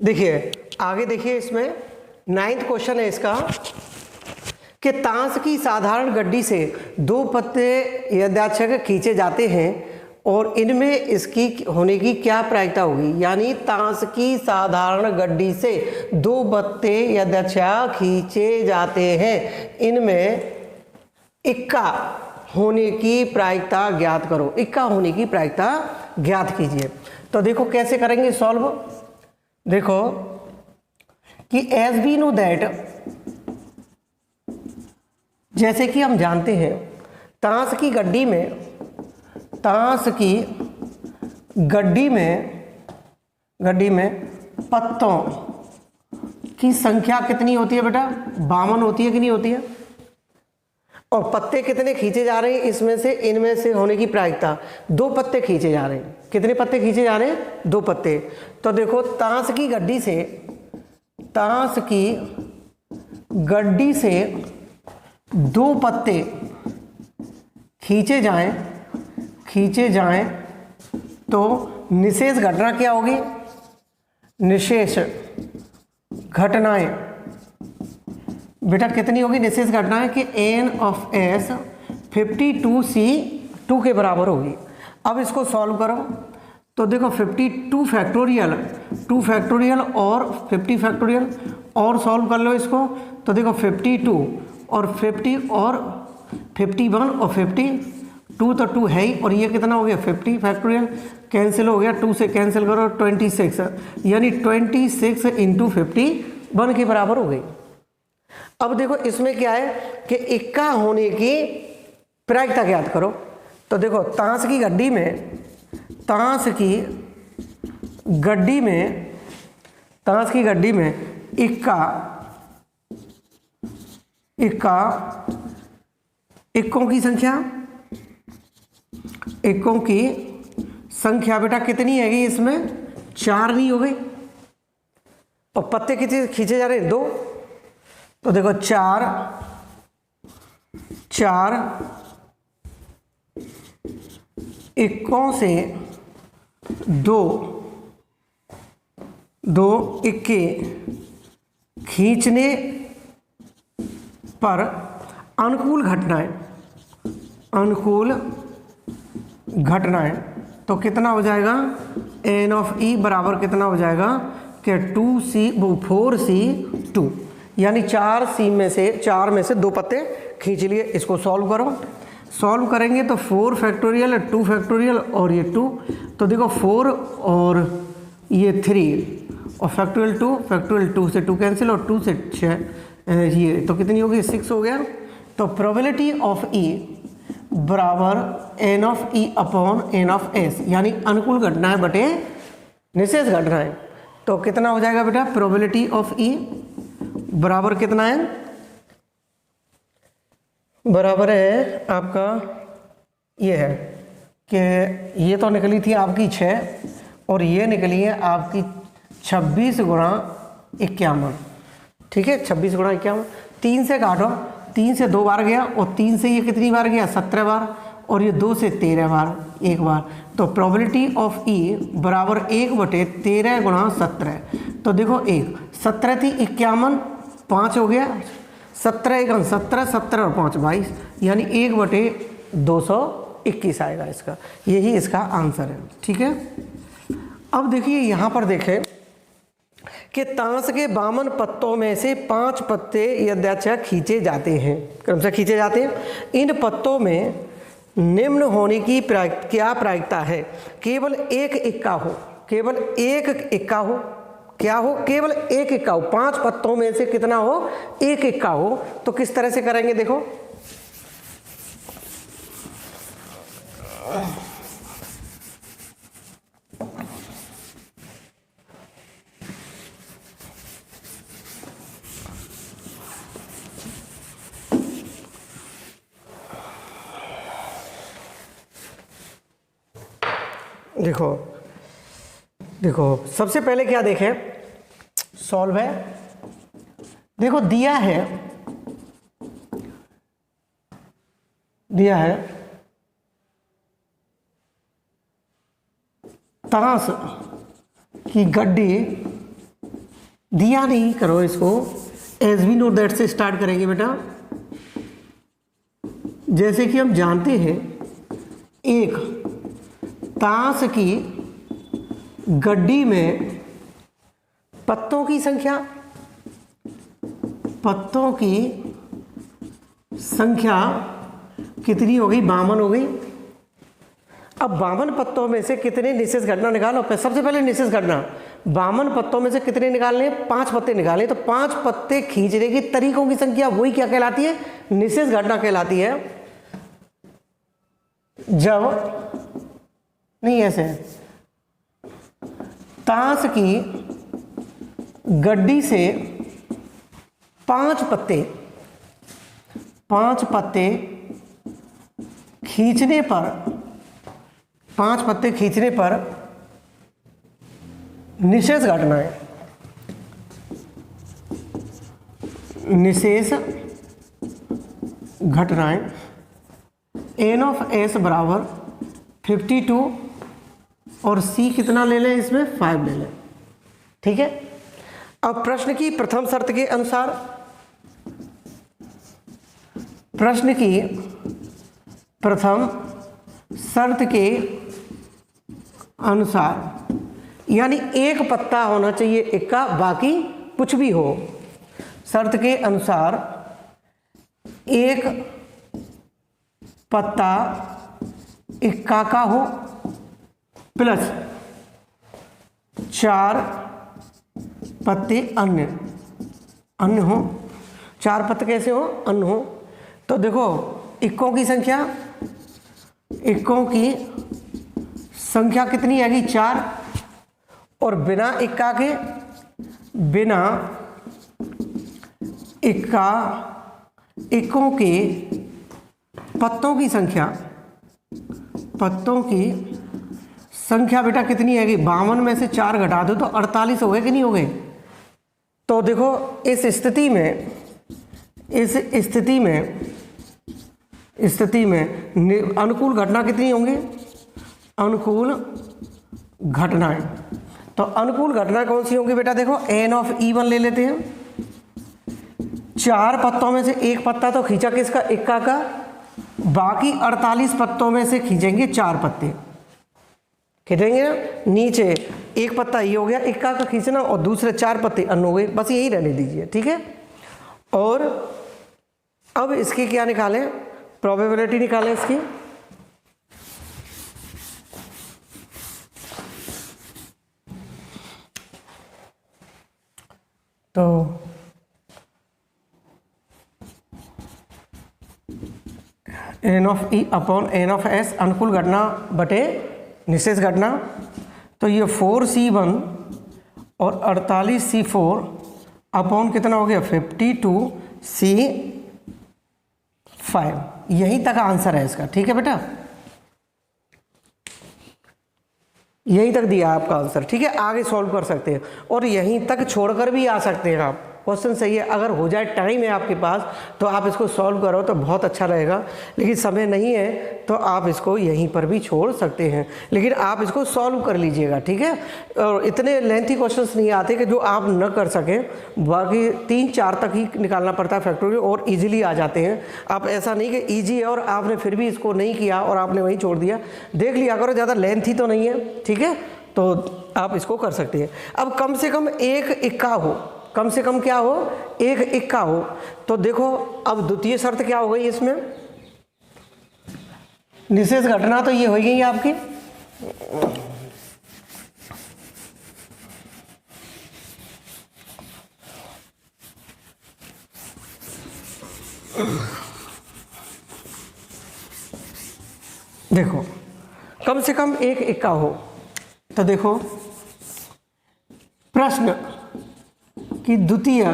देखिए आगे देखिए, इसमें 9th क्वेश्चन है इसका कि ताश की साधारण गड्डी से 2 पत्ते यथाक्षक खींचे जाते हैं और इनमें इसकी होने की क्या प्रायिकता होगी। यानी ताश की साधारण गड्डी से 2 पत्ते यथाक्षक खींचे जाते हैं, इनमें इक्का होने की प्रायिकता ज्ञात करो। इक्का होने की प्रायिकता ज्ञात कीजिए। तो देखो कैसे करेंगे सॉल्व। देखो कि एज वी नो दैट, जैसे कि हम जानते हैं ताश की गड्डी में पत्तों की संख्या कितनी होती है बेटा? 52 होती है कि नहीं होती है? और पत्ते कितने खींचे जा रहे हैं इसमें से, इनमें से होने की प्रायिकता 2 पत्ते खींचे जा रहे हैं। कितने पत्ते खींचे जा रहे हैं? 2 पत्ते। तो देखो ताश की गड्डी से 2 पत्ते खींचे जाएं तो निशेष घटना क्या होगी? निशेष घटनाएं बेटा कितनी होगी? निशेष घटनाएं कि n ऑफ s 52c2 के बराबर होगी। अब इसको सॉल्व करो तो देखो 52 फैक्टोरियल, 2 फैक्टोरियल और 50 फैक्टोरियल, और सॉल्व कर लो इसको तो देखो 52 और 50 और 51 और 52 तो 2 है ही, और ये कितना हो गया? 50 फैक्टोरियल कैंसिल हो गया, 2 से कैंसिल करो 26, यानी 26 इंटू 51 के बराबर हो गई। अब देखो इसमें क्या है कि इक्का होने की प्रायिकता ज्ञात करो। तो देखो ताश की गड्डी में इक्कों की संख्या बेटा कितनी हैगी? इसमें 4 नहीं हो गई, और पत्ते कितने खींचे जा रहे हैं? 2। तो देखो 4 इक्कों से 2 इक्के खींचने पर अनुकूल घटनाएं तो कितना हो जाएगा? n ऑफ e बराबर कितना हो जाएगा कि 4c2, यानी 4 में से 2 पत्ते खींच लिए। इसको सॉल्व करो। सॉल्व करेंगे तो 4 फैक्टोरियल, 2 फैक्टोरियल और ये 2, तो देखो 4 और ये 3 और फैक्टोरियल 2 से 2 कैंसिल और 2 से 6, ये तो कितनी होगी? 6 हो गया। तो प्रोबेबिलिटी ऑफ E बराबर n of E upon n of S, यानी अनुकूल घटनाएं बटे निशेष घटनाएं। तो कितना हो जाएगा बेटा? प्रोबेबिलिटी ऑफ E बराबर कितना है? बराबर है आपका, ये है कि ये तो निकली थी आपकी 6 और ये निकली है आपकी 26 गुणा 51। ठीक है, 26 गुणा 51। 3 से काटो, 3 से 2 बार गया और 3 से ये कितनी बार गया? 17 बार, और ये 2 से 13 बार, 1 बार। तो प्रोबेबिलिटी ऑफ E बराबर 1/13 गुणा 17। तो देखो 17 थी 51, 5 हो गया, 17 1 17, 17 और 5 22, यानी 1/221 आएगा इसका। यही इसका आंसर है। ठीक है। अब देखिए यहाँ पर देखें कि ताश के 52 पत्तों में से 5 पत्ते यथाक्षक खींचे जाते हैं। क्रमशः खींचे जाते हैं। इन पत्तों में निम्न होने की क्या प्रायिकता है? केवल एक इक्का हो, केवल एक इक्का हो, क्या हो? केवल एक इक्का हो। 5 पत्तों में से कितना हो? एक इक्का हो। तो किस तरह से करेंगे देखो। देखो सबसे पहले क्या देखें, सॉल्व है। देखो दिया है ताश की गड्डी दिया नहीं, करो इसको एज वी नो दैट से स्टार्ट करेंगे बेटा। जैसे कि हम जानते हैं एक ताश की गड्डी में पत्तों की संख्या, पत्तों की संख्या कितनी हो गई, 52 हो गई। अब 52 पत्तों में से कितने निशेष घटना निकालो। सबसे पहले निशेष घटना, 52 पत्तों में से कितने निकालने, 5 पत्ते निकालने। तो 5 पत्ते खींचने की तरीकों की संख्या वही क्या कहलाती है, निशेष घटना कहलाती है। जब नहीं ऐसे ताश की गड्डी से 5 पत्ते खींचने पर, 5 पत्ते खींचने पर निशेष घटनाएं, निशेष घटनाएं n ऑफ s बराबर 52 और c कितना ले लें इसमें, 5 ले लें। ठीक है। अब प्रश्न की प्रथम शर्त के अनुसार, प्रश्न की प्रथम शर्त के अनुसार यानी एक पत्ता होना चाहिए इक्का, बाकी कुछ भी हो। शर्त के अनुसार एक पत्ता इक्का का हो प्लस 4 पत्ते अन्य हो। 4 पत्ते कैसे हो, अन्य हो। तो देखो इक्कों की संख्या, इक्कों की संख्या कितनी आएगी, 4। और बिना इक्का के, बिना इक्का, इक्कों के पत्तों की संख्या, पत्तों की संख्या बेटा कितनी आएगी, 52 में से 4 घटा दो तो 48 हो गए कि नहीं हो गए। तो देखो इस स्थिति में, इस स्थिति में अनुकूल घटना कितनी होंगी, अनुकूल घटनाएं। तो अनुकूल घटना कौन सी होंगी बेटा, देखो n ऑफ E1 ले लेते हैं। 4 पत्तों में से एक पत्ता तो खींचा किसका, इक्का का, बाकी 48 पत्तों में से खींचेंगे 4 पत्ते, खींचेंगे। नीचे एक पत्ता ये हो गया इक्का का खींचना और दूसरे 4 पत्ते अन्य हो गए, बस यही रहने दीजिए। ठीक है। और अब इसकी क्या निकालें, प्रोबेबिलिटी निकालें इसकी। तो n of E upon n of S अनुकूल घटना बटे निशेष घटना। तो ये 4C1 और 48C4 अपॉन कितना हो गया, 52C5। यहीं तक आंसर है इसका। ठीक है बेटा, यहीं तक दिया आपका आंसर। ठीक है, आगे सॉल्व कर सकते हैं और यहीं तक छोड़कर भी आ सकते हैं आप। क्वेश्चन सही है, अगर हो जाए, टाइम है आपके पास तो आप इसको सॉल्व करो तो बहुत अच्छा रहेगा, लेकिन समय नहीं है तो आप इसको यहीं पर भी छोड़ सकते हैं, लेकिन आप इसको सॉल्व कर लीजिएगा। ठीक है। और इतने लेंथी क्वेश्चंस नहीं आते कि जो आप न कर सकें, बाकी 3-4 तक ही निकालना पड़ता है फैक्टोरियल और इजीली आ जाते हैं। आप ऐसा नहीं कि ईजी है और आपने फिर भी इसको नहीं किया और आपने वहीं छोड़ दिया, देख लिया करो, ज़्यादा लेंथी तो नहीं है। ठीक है, तो आप इसको कर सकते हैं। अब कम से कम एक इक्का हो, कम से कम क्या हो, एक इक्का हो। तो देखो अब द्वितीय शर्त क्या हो गई इसमें, निशेष घटना तो ये हो गई आपकी। देखो कम से कम एक इक्का हो। तो देखो प्रश्न कि द्वितीय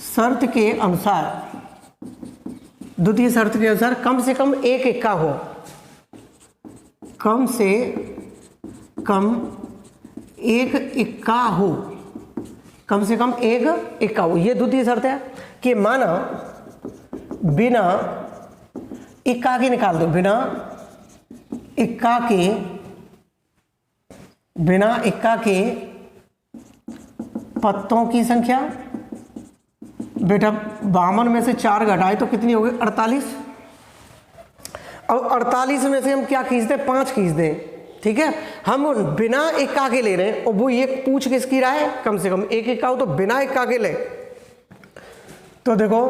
शर्त के अनुसार, द्वितीय शर्त के अनुसार कम से कम एक इक्का हो, कम से कम एक इक्का हो, कम से कम एक इक्का हो। ये द्वितीय शर्त है कि माना बिना इक्का के निकाल दो, बिना इक्का के बिना इक्का के पत्तों की संख्या, बेटा 52 में से 4 घटाए तो कितनी हो गई 48। अब 48 में से हम क्या खींच दें, 5 खींच दें, ठीक है। हम बिना इक्का के ले रहे हैं और वो ये पूछ किसकी रहा है, कम से कम एक इक्का हो तो बिना इक्का के ले। तो देखो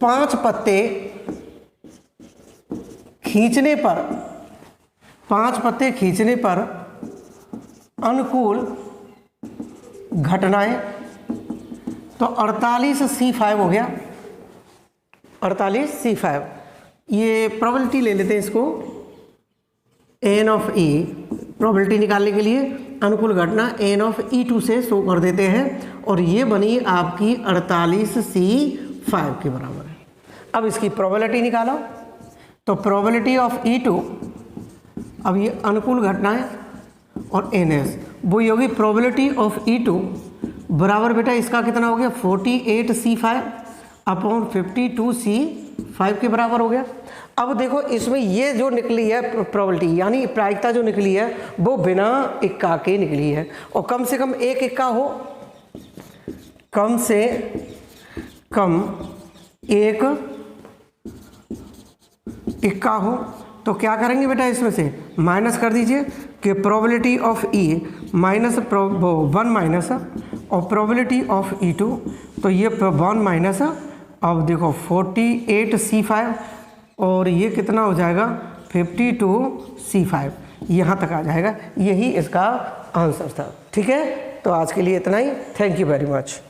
5 पत्ते खींचने पर, 5 पत्ते खींचने पर अनुकूल घटनाएं, तो 48C5 हो गया, 48C5। ये प्रोबेबिलिटी ले लेते हैं इसको, एन ऑफ ई, प्रोबेबिलिटी निकालने के लिए अनुकूल घटना एन ऑफ E2 से शो कर देते हैं और ये बनी आपकी 48C5 के बराबर है। अब इसकी प्रोबेबिलिटी निकालो, तो प्रोबेबिलिटी ऑफ E2, अब ये अनुकूल घटना है और NS, वो होगी प्रोबेबिलिटी ऑफ E2 बराबर बेटा इसका कितना हो गया 48C5 अपॉन 52C5 के बराबर हो गया। अब देखो इसमें ये जो निकली है प्रोबेबिलिटी यानी प्रायिकता जो निकली है वो बिना इक्का के निकली है और कम से कम एक इक्का हो, कम से कम एक इक्का हो तो क्या करेंगे बेटा, इसमें से माइनस कर दीजिए कि probability of E minus 1 minus और प्रोबेबिलिटी ऑफ E2, तो ये 1 माइनस, अब देखो 48C5 और ये कितना हो जाएगा 52C5, यहाँ तक आ जाएगा। यही इसका आंसर था, ठीक है। तो आज के लिए इतना ही, थैंक यू वेरी मच।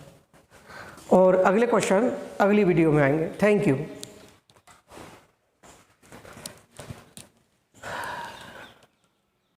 और अगले क्वेश्चन अगली वीडियो में आएंगे, थैंक यू।